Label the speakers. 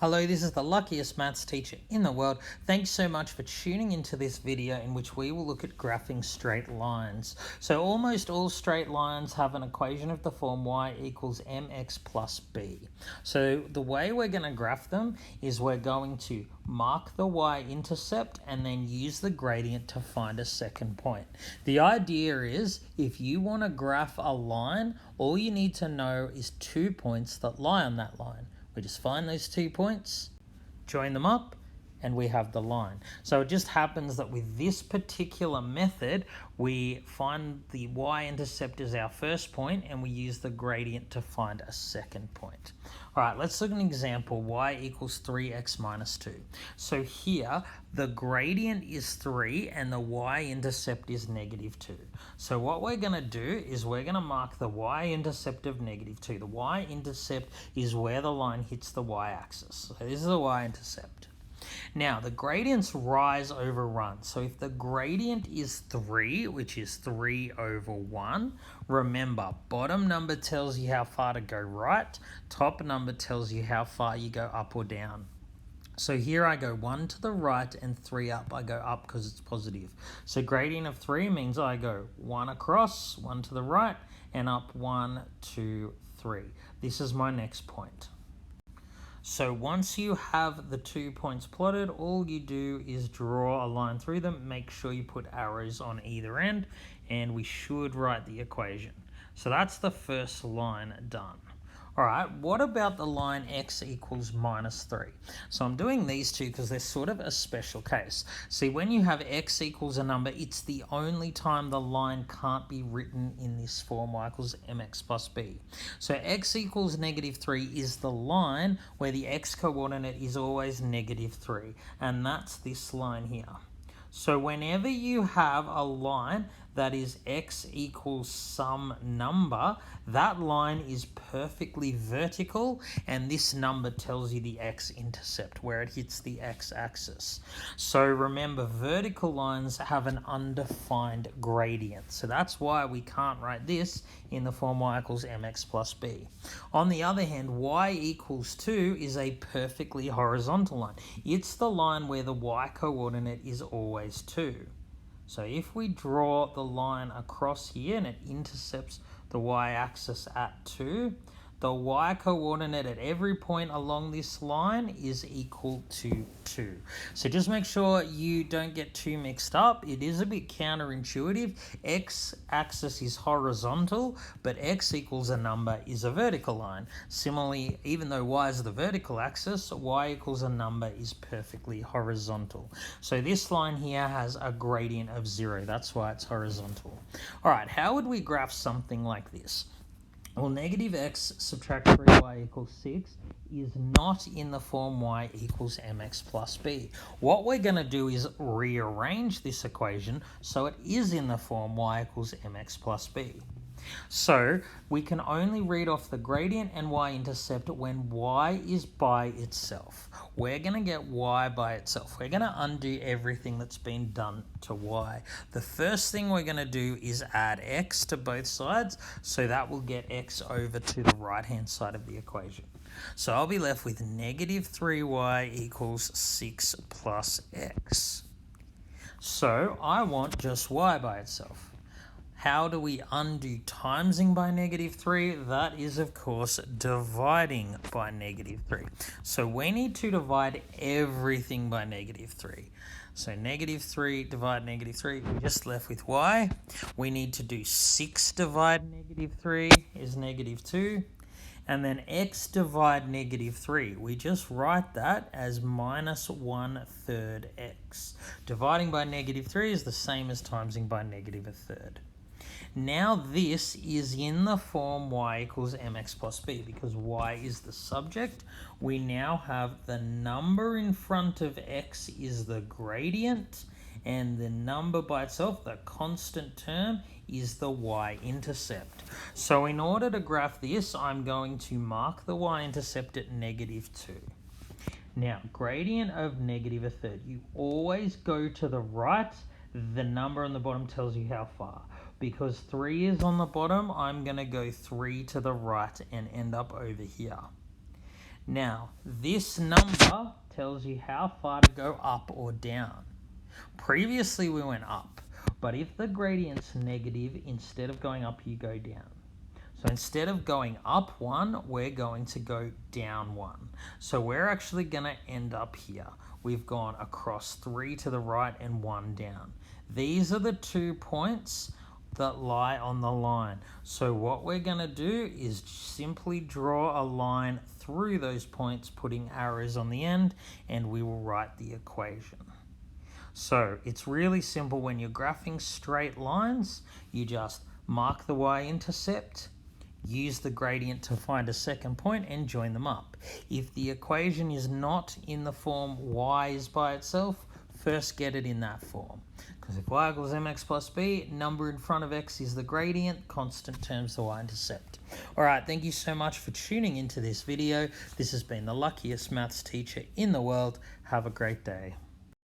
Speaker 1: Hello, this is the luckiest maths teacher in the world. Thanks so much for tuning into this video in which we will look at graphing straight lines. So almost all straight lines have an equation of the form y equals mx plus b. So the way we're going to graph them is we're going to mark the y-intercept and then use the gradient to find a second point. The idea is if you want to graph a line, all you need to know is 2 points that lie on that line. We just find those 2 points, join them up, and we have the line. So it just happens that with this particular method, we find the y-intercept as our first point and we use the gradient to find a second point. All right, let's look at an example, y equals 3x minus 2. So here, the gradient is 3 and the y-intercept is negative 2. So what we're going to do is we're going to mark the y-intercept of negative 2. The y-intercept is where the line hits the y-axis. So this is the y-intercept. Now, the gradients rise over run. So if the gradient is 3, which is 3 over 1, remember, bottom number tells you how far to go right, top number tells you how far you go up or down. So here I go 1 to the right and 3 up. I go up because it's positive. So gradient of 3 means I go 1 across, 1 to the right, and up 1, 2, 3. This is my next point. So once you have the 2 points plotted, all you do is draw a line through them. Make sure you put arrows on either end, and we should write the equation. So that's the first line done. All right, what about the line x equals minus 3? So I'm doing these two because they're sort of a special case. See, when you have x equals a number, it's the only time the line can't be written in this form, y equals mx plus b. So x equals negative 3 is the line where the x coordinate is always negative 3, and that's this line here. So whenever you have a line that is x equals some number, that line is perfectly vertical, and this number tells you the x-intercept, where it hits the x-axis. So remember, vertical lines have an undefined gradient. So that's why we can't write this in the form y equals mx plus b. On the other hand, y equals 2 is a perfectly horizontal line. It's the line where the y-coordinate is always 2. So if we draw the line across here and it intercepts the y-axis at 2, the y-coordinate at every point along this line is equal to 2. So just make sure you don't get too mixed up. It is a bit counterintuitive. X-axis is horizontal, but x equals a number is a vertical line. Similarly, even though y is the vertical axis, y equals a number is perfectly horizontal. So this line here has a gradient of 0. That's why it's horizontal. All right, how would we graph something like this? Well, negative x subtract 3y equals 6 is not in the form y equals mx plus b. What we're going to do is rearrange this equation so it is in the form y equals mx plus b. So we can only read off the gradient and y-intercept when y is by itself. We're going to get y by itself. We're going to undo everything that's been done to y. The first thing we're going to do is add x to both sides, so that will get x over to the right-hand side of the equation. So I'll be left with negative 3y equals 6 plus x. So I want just y by itself. How do we undo timesing by negative 3? That is, of course, dividing by negative 3. So we need to divide everything by negative 3. So negative 3 divide negative 3, we're just left with y. We need to do 6 divide negative 3 is negative 2. And then x divide negative 3. We just write that as minus 1/3 x. Dividing by negative 3 is the same as timesing by negative 1/3. Now this is in the form y equals mx plus b because y is the subject. We now have the number in front of x is the gradient, and the number by itself, the constant term, is the y-intercept. So in order to graph this, I'm going to mark the y-intercept at negative 2. Now, gradient of negative 1/3. You always go to the right. The number on the bottom tells you how far. Because 3 is on the bottom, I'm going to go 3 to the right and end up over here. Now, this number tells you how far to go up or down. Previously, we went up, but if the gradient's negative, instead of going up, you go down. So instead of going up 1, we're going to go down 1. So we're actually going to end up here. We've gone across 3 to the right and 1 down. These are the 2 points that lie on the line. So what we're going to do is simply draw a line through those points, putting arrows on the end, and we will write the equation. So it's really simple. When you're graphing straight lines, you just mark the y-intercept, use the gradient to find a second point and join them up. If the equation is not in the form y is by itself, first get it in that form. Because if y equals mx plus b, number in front of x is the gradient, constant terms the y-intercept. Alright, thank you so much for tuning into this video. This has been the luckiest maths teacher in the world. Have a great day.